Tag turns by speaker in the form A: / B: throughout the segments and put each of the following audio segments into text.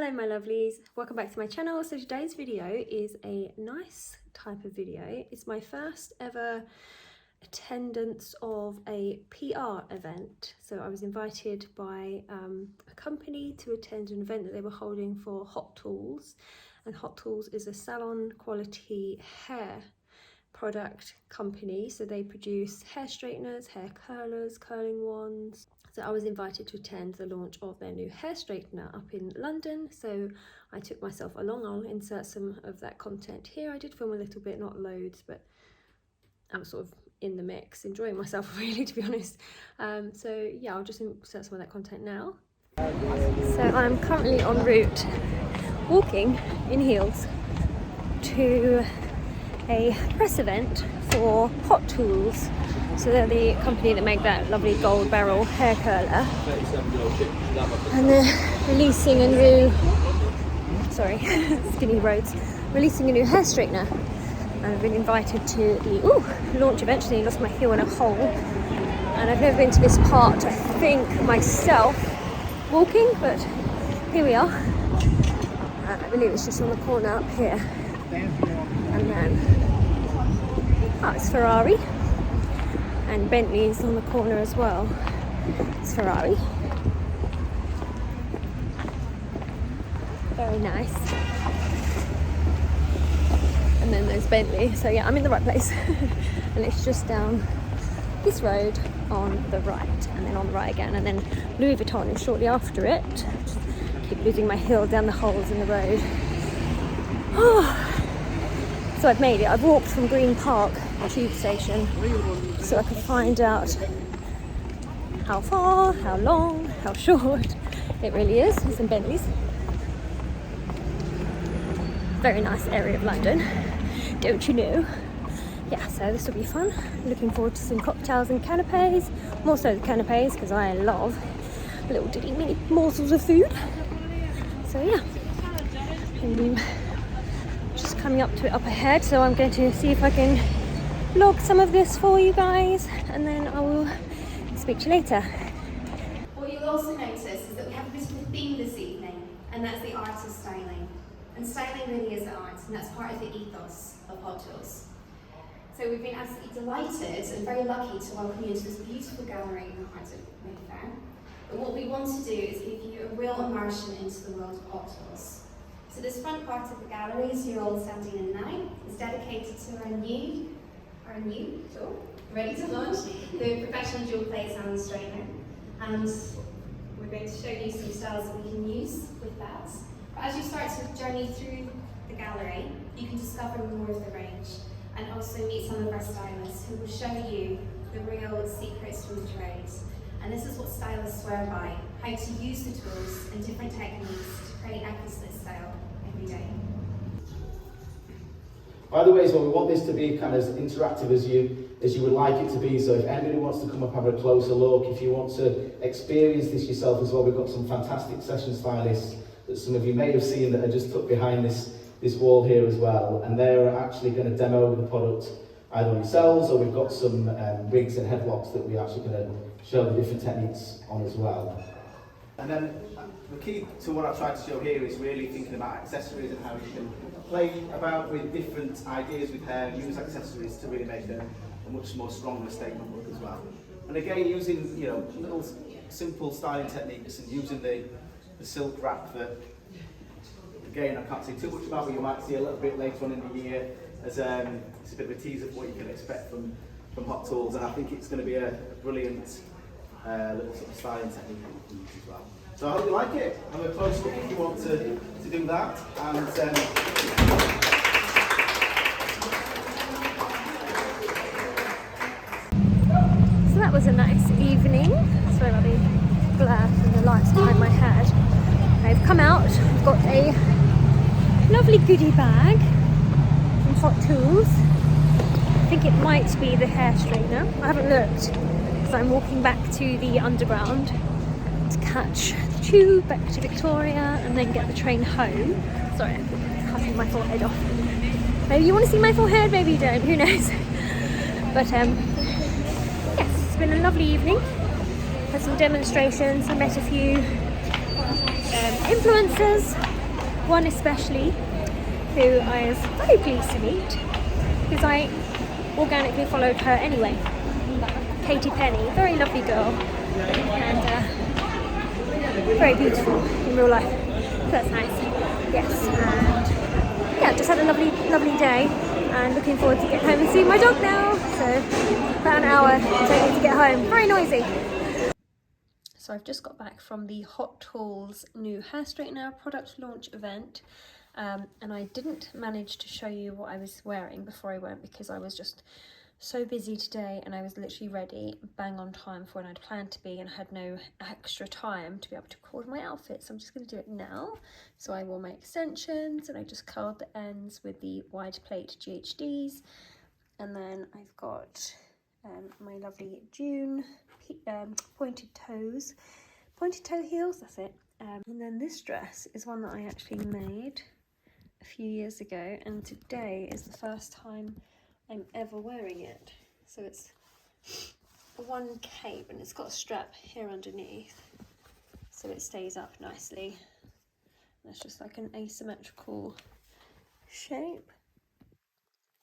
A: Hello my lovelies, welcome back to my channel. So today's video is a nice type of video. It's my first ever attendance of a PR event. So I was invited by a company to attend an event that they were holding for Hot Tools, and Hot Tools is a salon quality hair product company. So they produce hair straighteners, hair curlers, curling wands. So I was invited to attend the launch of their new hair straightener up in London. So I took myself along. I'll insert some of that content here. I did film a little bit, not loads, but I'm sort of in the mix, enjoying myself really, to be honest. So yeah, I'll just insert some of that content now. So I'm currently en route, walking in heels to a press event for Hot Tools. So they're the company that make that lovely gold barrel hair curler, and they're releasing a new, skinny roads, releasing a new hair straightener. I've been invited to the launch event. I lost my heel in a hole, and I've never been to this part, I think, myself, walking, but here we are. I believe it's just on the corner up here. And then, it's Ferrari. And Bentley's on the corner as well. It's Ferrari. Very nice. And then there's Bentley. So yeah, I'm in the right place. And it's just down this road on the right. And then on the right again. And then Louis Vuitton is shortly after it. Just keep losing my heel down the holes in the road. So I've made it. I've walked from Green Park tube station so I could find out how far, how long, how short it really is. There's some Bentleys. Very nice area of London, don't you know? Yeah, so this will be fun. Looking forward to some cocktails and canapes. More so the canapes, because I love little ditty mini morsels of food. So yeah, and just coming up to it up ahead, so I'm going to see if I can vlog some of this for you guys, and then I will speak to you later.
B: What you'll also notice is that we have a bit of a theme this evening, and that's the art of styling. And styling really is art, and that's part of the ethos of Hot Tools. So we've been absolutely delighted and very lucky to welcome you into this beautiful gallery in the heart of Mayfair. But what we want to do is give you a real immersion into the world of Hot Tools. So this front part of the gallery, as you're all standing in now, is dedicated to our new, ready to launch, the professional dual plate salon straightener. And we're going to show you some styles that we can use with that. But as you start to journey through the gallery, you can discover more of the range and also meet some of our stylists who will show you the real secrets from the trade. And this is what stylists swear by, how to use the tools and different techniques to create effortless style every day.
C: By the way, so we want this to be kind of as interactive as you would like it to be. So if anybody wants to come up, have a closer look, if you want to experience this yourself as well, we've got some fantastic session stylists that some of you may have seen that are just tucked behind this wall here as well. And they're actually going to demo the product either on yourselves, or we've got some rigs and headlocks that we're actually going to show the different techniques on as well. And then the key to what I've tried to show here is really thinking about accessories and how you can play about with different ideas with hair and use accessories to really make a much more stronger statement look as well. And again, using little simple styling techniques and using the silk wrap that, again, I can't say too much about, but you might see a little bit later on in the year as it's a bit of a teaser of what you can expect from Hot Tools, and I think it's going to be a brilliant little sort of styling technique to use as well. So I hope you like it. Have a close look if you want to do that. And
A: So that was a nice evening. Sorry about the glare and the lights behind my head. I've come out, I've got a lovely goodie bag from Hot Tools. I think it might be the hair straightener. I haven't looked because I'm walking back to the underground to catch the tube back to Victoria and then get the train home. Sorry, I'm cutting my forehead off. Maybe you want to see my forehead, maybe you don't, who knows. But yes, it's been a lovely evening. Had some demonstrations, I met a few influencers, one especially who I was very pleased to meet because I organically followed her anyway. Katie Penny, very lovely girl and very beautiful in real life. So that's nice. Yes, and yeah, just had a lovely day and looking forward to getting home and seeing my dog now. So about an hour to take me to get home. Very noisy. So I've just got back from the Hot Tools new hair straightener product launch event. And I didn't manage to show you what I was wearing before I went because I was just so busy today and I was literally ready bang on time for when I'd planned to be and had no extra time to be able to record my outfit. So I'm just going to do it now. So I wore my extensions and I just curled the ends with the wide plate GHDs, and then I've got my lovely June pointed toe heels, that's it. And then this dress is one that I actually made a few years ago, and today is the first time I'm ever wearing it. So it's one cape and it's got a strap here underneath so it stays up nicely. That's just like an asymmetrical shape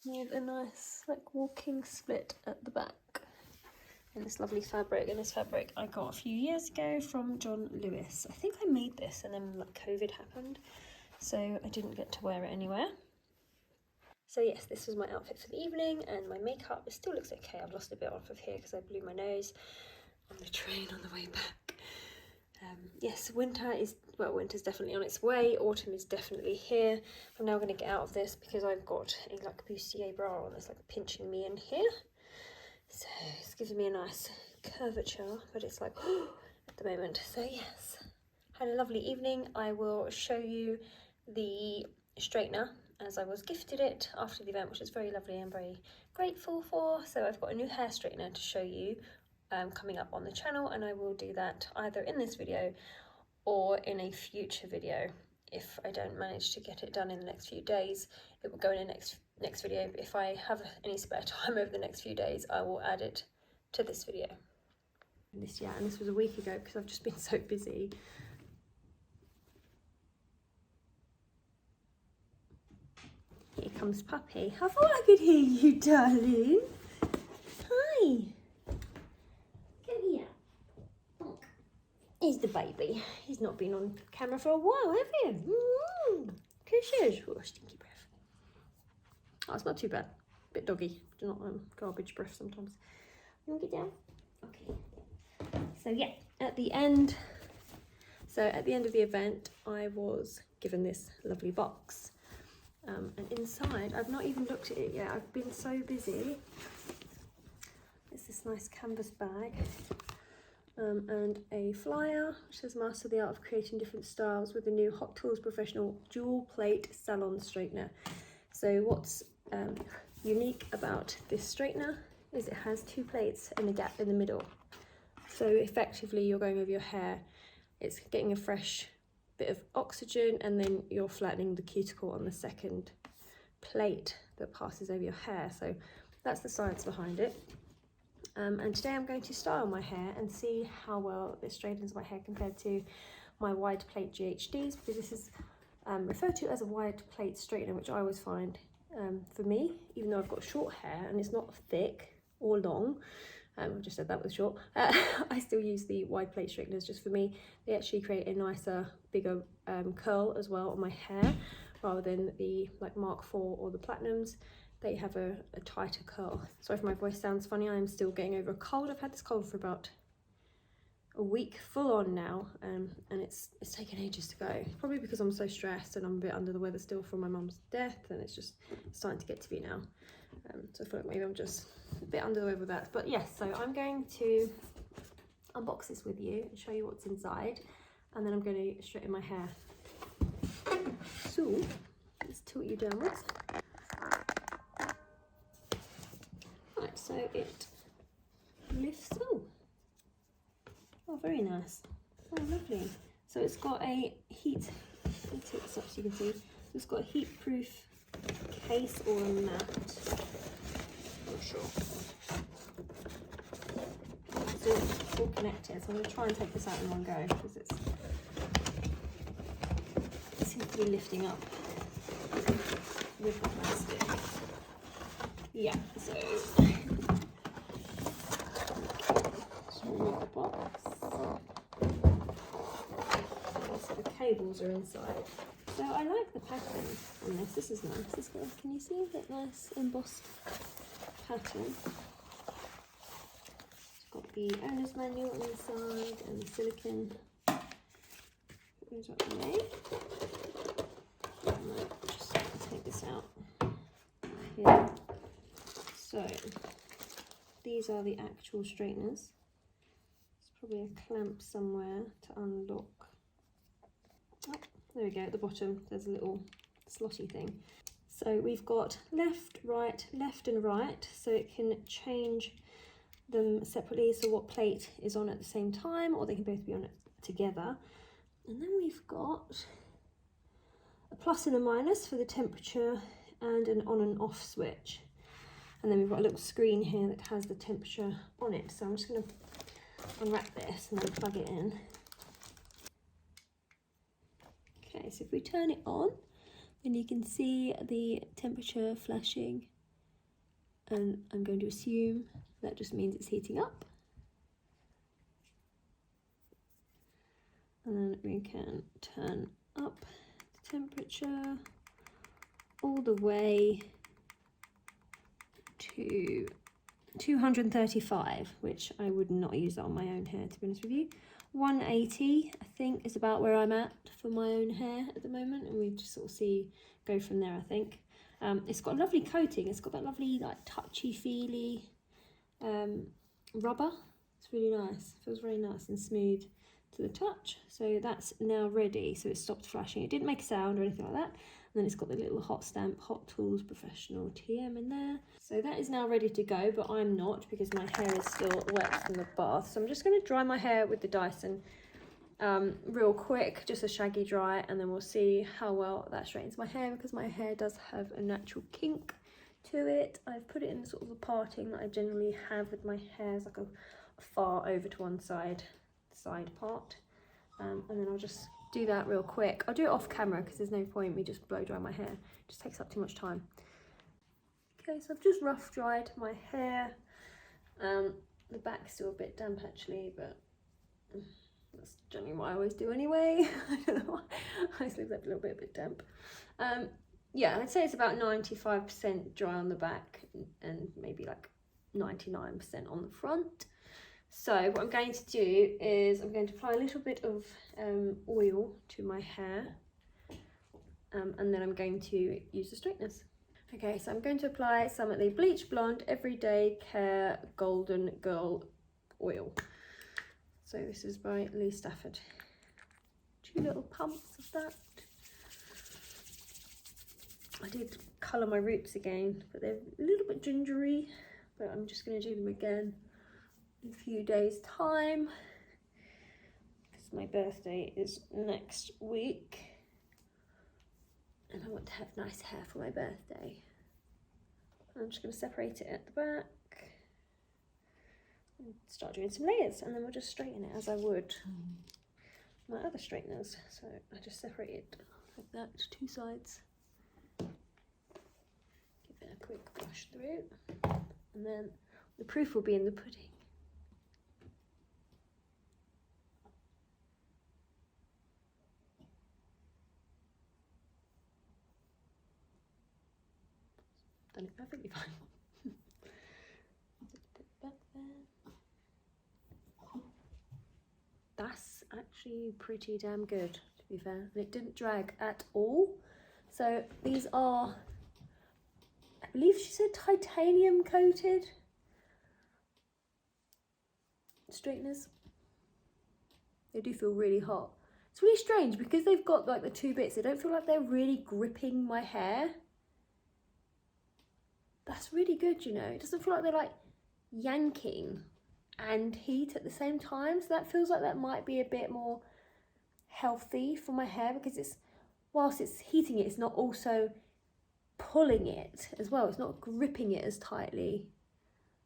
A: with a nice like walking split at the back. And this lovely fabric, and this fabric I got a few years ago from John Lewis. I think I made this and then like COVID happened, so I didn't get to wear it anywhere. So yes, this was my outfit for the evening, and my makeup still looks okay. I've lost a bit off of here because I blew my nose on the train on the way back. Yes, winter's definitely on its way. Autumn is definitely here. I'm now going to get out of this because I've got a like bustier bra on that's like pinching me in here. So it's giving me a nice curvature, but it's like at the moment. So yes, had a lovely evening. I will show you the straightener as I was gifted it after the event, which is very lovely and very grateful for. So I've got a new hair straightener to show you coming up on the channel, and I will do that either in this video or in a future video. If I don't manage to get it done in the next few days, it will go in the next video. But if I have any spare time over the next few days, I will add it to this video. And this was a week ago because I've just been so busy. Here comes Puppy. I thought I could hear you, darling. Hi. Come here. Bonk. He's the baby. He's not been on camera for a while, have you? Kisses. Oh, stinky breath. Oh, it's not too bad. Bit doggy. Do not garbage breath sometimes. You want to get down? Okay. So yeah, at the end of the event, I was given this lovely box. And inside, I've not even looked at it yet. I've been so busy. It's this nice canvas bag. And a flyer which says Master the Art of Creating Different Styles with the new Hot Tools Professional Dual Plate Salon Straightener. So what's unique about this straightener is it has two plates and a gap in the middle. So effectively you're going over your hair, it's getting a fresh bit of oxygen, and then you're flattening the cuticle on the second plate that passes over your hair. So that's the science behind it. And today I'm going to style my hair and see how well this straightens my hair compared to my wide plate GHDs, because this is referred to as a wide plate straightener, which I always find for me, even though I've got short hair and it's not thick or long, I just said that was short, I still use the wide plate straighteners just for me. They actually create a nicer, bigger curl as well on my hair, rather than the like Mark IV or the Platinums. They have a tighter curl. Sorry if my voice sounds funny, I'm still getting over a cold. I've had this cold for about a week full on now, and it's taken ages to go. Probably because I'm so stressed and I'm a bit under the weather still from my mum's death, and it's starting to get to me now. So I feel like maybe I'm just a bit under the weather with that. But yes, so I'm going to unbox this with you and show you what's inside, and then I'm going to straighten my hair. So let's tilt you downwards. Right, so it lifts. Oh, very nice. Oh, lovely. So it's got a heat. Let me take this up so you can see. It's got a heat-proof case or a mat. Not sure. So it's all connected. So I'm going to try and take this out in one go because it seems to be lifting up with the plastic. Yeah, so just remove the box. So the cables are inside. So I like the pattern on this. This is nice. This one, can you see that nice embossed pattern? It's got the owner's manual on the side and the silicone. Goes up the way. Just take this out here. So these are the actual straighteners. There's probably a clamp somewhere to unlock. Oh, there we go, at the bottom there's a little slotty thing. So we've got left and right, so it can change them separately, so what plate is on at the same time, or they can both be on it together. And then we've got a plus and a minus for the temperature and an on and off switch. And then we've got a little screen here that has the temperature on it. So I'm just going to unwrap this and then plug it in. Okay, so if we turn it on, then you can see the temperature flashing. And I'm going to assume that just means it's heating up. And then we can turn up the temperature all the way to 235, which I would not use that on my own hair, to be honest with you. 180, I think, is about where I'm at for my own hair at the moment, and we just sort of go from there, I think. It's got a lovely coating. It's got that lovely, like, touchy-feely rubber. It's really nice. It feels very nice and smooth to the touch. So that's now ready. So it stopped flashing. It didn't make a sound or anything like that. And then it's got the little hot stamp, Hot Tools Professional TM in there. So that is now ready to go, but I'm not, because my hair is still wet from the bath. So I'm just going to dry my hair with the Dyson real quick, just a shaggy dry, and then we'll see how well that straightens my hair, because my hair does have a natural kink to it. I've put it in sort of a parting that I generally have with my hair, it's like a far over to one side part, and then I'll just do that real quick. I'll do it off camera because there's no point me just blow dry my hair, it just takes up too much time. Okay, so I've just rough dried my hair. The back's still a bit damp actually, but that's generally what I always do anyway. I don't know why, I always leave that a little bit damp. Yeah, I'd say it's about 95% dry on the back and maybe like 99% on the front. So what I'm going to do is I'm going to apply a little bit of oil to my hair, and then I'm going to use the straighteners. Okay, so I'm going to apply some of the Bleach Blonde Everyday Care Golden Girl Oil. So this is by Lee Stafford. 2 little pumps of that. I did colour my roots again, but they're a little bit gingery, but I'm just going to do them again in a few days time, because my birthday is next week and I want to have nice hair for my birthday. I'm just going to separate it at the back and start doing some layers, and then we'll just straighten it as I would my other straighteners. So I just separate it like that, 2 sides, give it a quick brush through, and then the proof will be in the pudding. Done it perfectly fine. Back there. That's actually pretty damn good, to be fair, and it didn't drag at all. So these are, I believe she said, titanium coated straighteners. They do feel really hot. It's really strange because they've got like the 2 bits. They don't feel like they're really gripping my hair. That's really good, you know. It doesn't feel like they're like yanking and heat at the same time. So that feels like that might be a bit more healthy for my hair, because it's, whilst it's heating it, it's not also pulling it as well. It's not gripping it as tightly.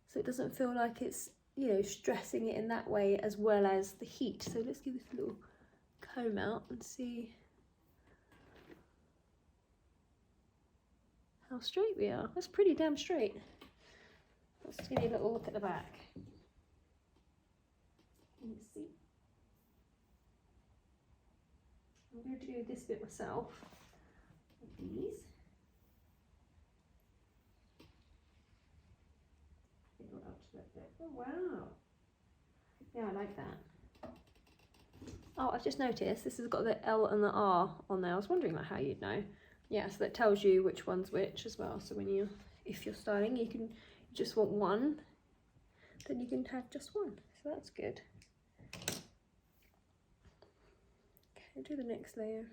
A: So it doesn't feel like it's, you know, stressing it in that way as well as the heat. So let's give this a little comb out and see how straight we are. That's pretty damn straight. Let's give you a little look at the back. Can you see? I'm going to do this bit myself. With these. Go up to that bit. Oh wow. Yeah, I like that. Oh, I've just noticed this has got the L and the R on there. I was wondering like how you'd know. Yeah, so that tells you which one's which as well. So when you, if you're styling, you just want one, then you can have just one. So that's good. Okay, do the next layer.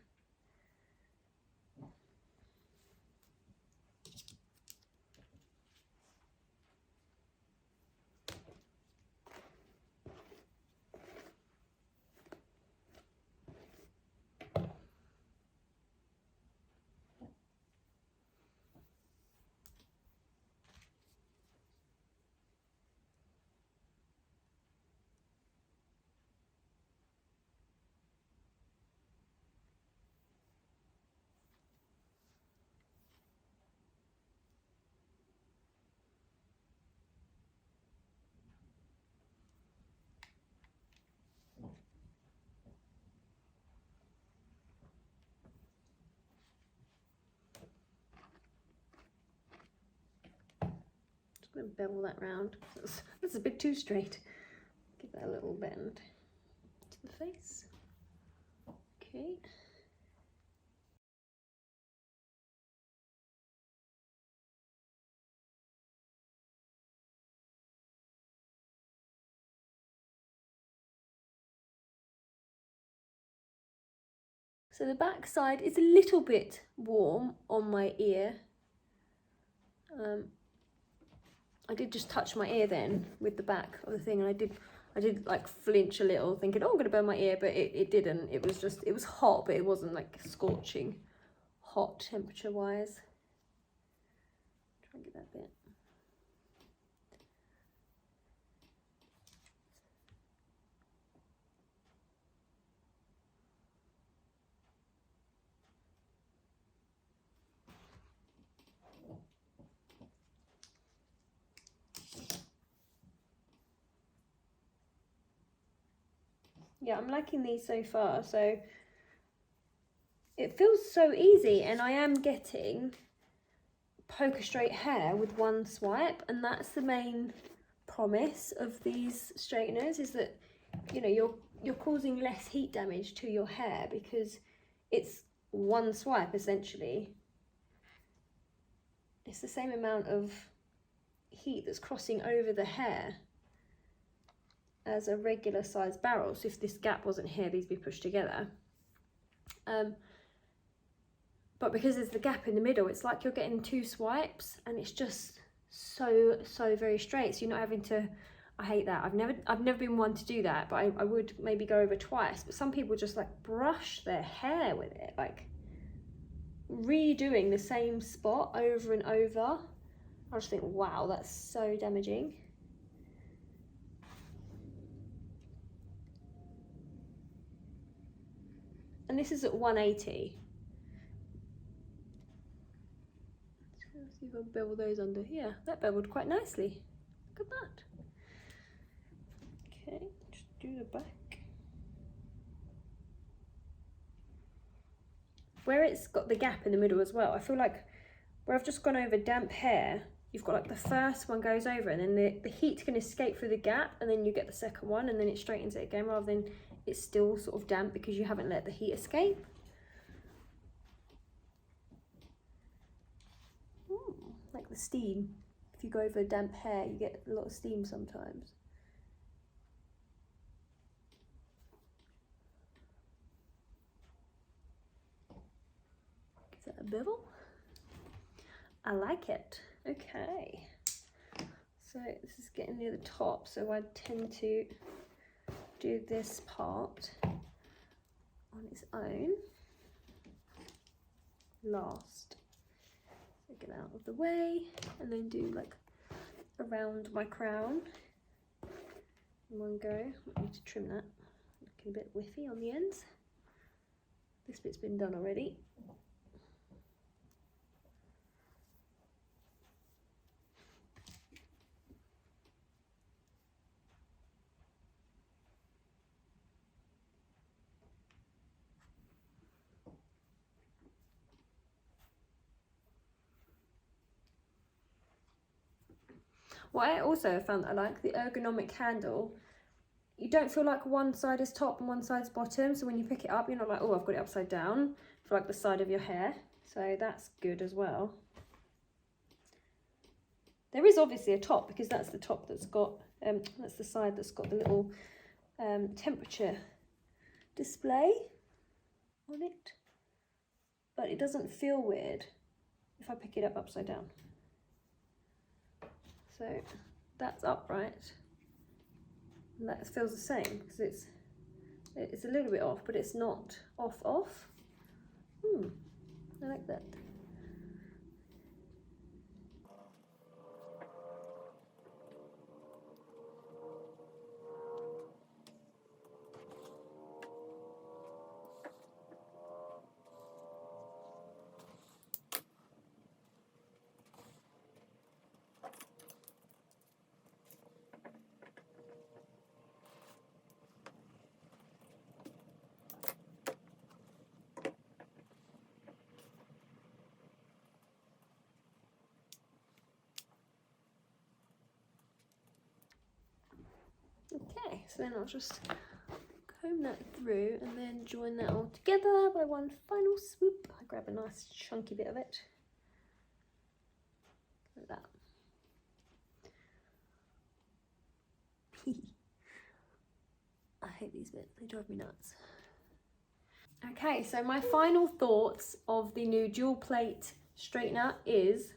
A: I'm going to bevel that round. That's a bit too straight. Give that a little bend to the face. Okay. So the back side is a little bit warm on my ear. I did just touch my ear then with the back of the thing, and I did like flinch a little, thinking, oh, I'm gonna burn my ear, but it didn't. It was hot, but it wasn't like scorching hot temperature wise. Try and get that bit. Yeah, I'm liking these so far. So it feels so easy, and I am getting poker straight hair with one swipe, and that's the main promise of these straighteners, is that, you know, you're causing less heat damage to your hair because it's one swipe essentially. It's the same amount of heat that's crossing over the hair as a regular size barrel. So if this gap wasn't here, these would be pushed together. But because there's the gap in the middle, it's like you're getting two swipes, and it's just so very straight. So you're not having to, I hate that. I've never been one to do that, but I would maybe go over twice. But some people just like brush their hair with it, like redoing the same spot over and over. I just think, wow, that's so damaging. And this is at 180. Let's see if I bevel those under. Yeah, that beveled quite nicely. Look at that. Okay, just do the back. Where it's got the gap in the middle as well, I feel like where I've just gone over damp hair, you've got like the first one goes over, and then the heat can escape through the gap, and then you get the second one, and then it straightens it again, rather than it's still sort of damp because you haven't let the heat escape. Like the steam. If you go over damp hair, you get a lot of steam sometimes. Is that a bevel? I like it. Okay. So this is getting near the top, so I tend to do this part on its own last. So get out of the way, and then do like around my crown in one go. I need to trim that, looking a bit whiffy on the ends. This bit's been done already. What I also found that I like, the ergonomic handle, you don't feel like one side is top and one side's bottom, so when you pick it up you're not like, oh, I've got it upside down for like the side of your hair, so that's good as well. There is obviously a top, because that's the top that's got, that's the side that's got the little temperature display on it, but it doesn't feel weird if I pick it up upside down. So that's upright, and that feels the same, because it's a little bit off, but it's not off. I like that. Okay, so then I'll just comb that through and then join that all together by one final swoop. I grab a nice chunky bit of it, like that. I hate these bits, they drive me nuts. Okay, so my final thoughts of the new dual plate straightener is,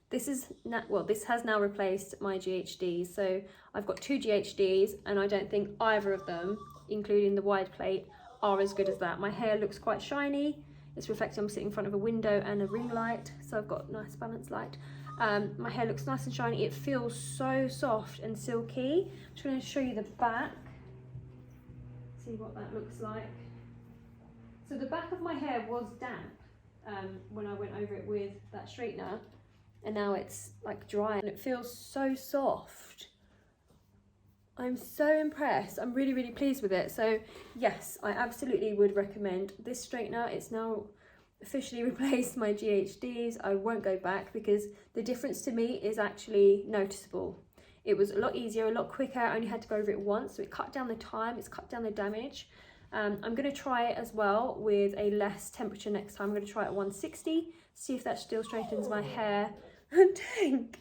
A: this has now replaced my GHDs. So I've got 2 GHDs, and I don't think either of them, including the wide plate, are as good as that. My hair looks quite shiny. It's reflecting, I'm sitting in front of a window and a ring light, so I've got nice balanced light. My hair looks nice and shiny. It feels so soft and silky. I'm just going to show you the back. See what that looks like. So the back of my hair was damp when I went over it with that straightener, and now it's like dry and it feels so soft. I'm so impressed. I'm really, really pleased with it. So yes, I absolutely would recommend this straightener. It's now officially replaced my GHDs. I won't go back, because the difference to me is actually noticeable. It was a lot easier, a lot quicker. I only had to go over it once, so it cut down the time, it's cut down the damage. I'm going to try it as well with a less temperature next time. I'm going to try it at 160, see if that still straightens my hair. Tank.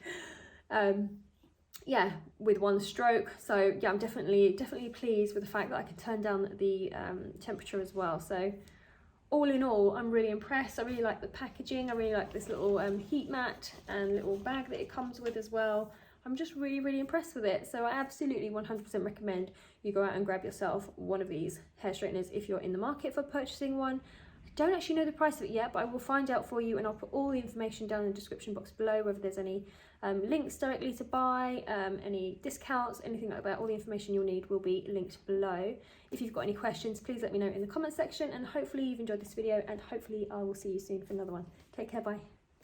A: Yeah, with one stroke. So yeah, I'm definitely pleased with the fact that I can turn down the temperature as well. So all in all, I'm really impressed. I really like the packaging. I really like this little heat mat and little bag that it comes with as well. I'm just really, really impressed with it. So I absolutely 100% recommend you go out and grab yourself one of these hair straighteners if you're in the market for purchasing one. I don't actually know the price of it yet, but I will find out for you, and I'll put all the information down in the description box below, whether there's any links directly to buy, any discounts, anything like that. All the information you'll need will be linked below. If you've got any questions, please let me know in the comment section, and hopefully you've enjoyed this video, and hopefully I will see you soon for another one. Take care, bye.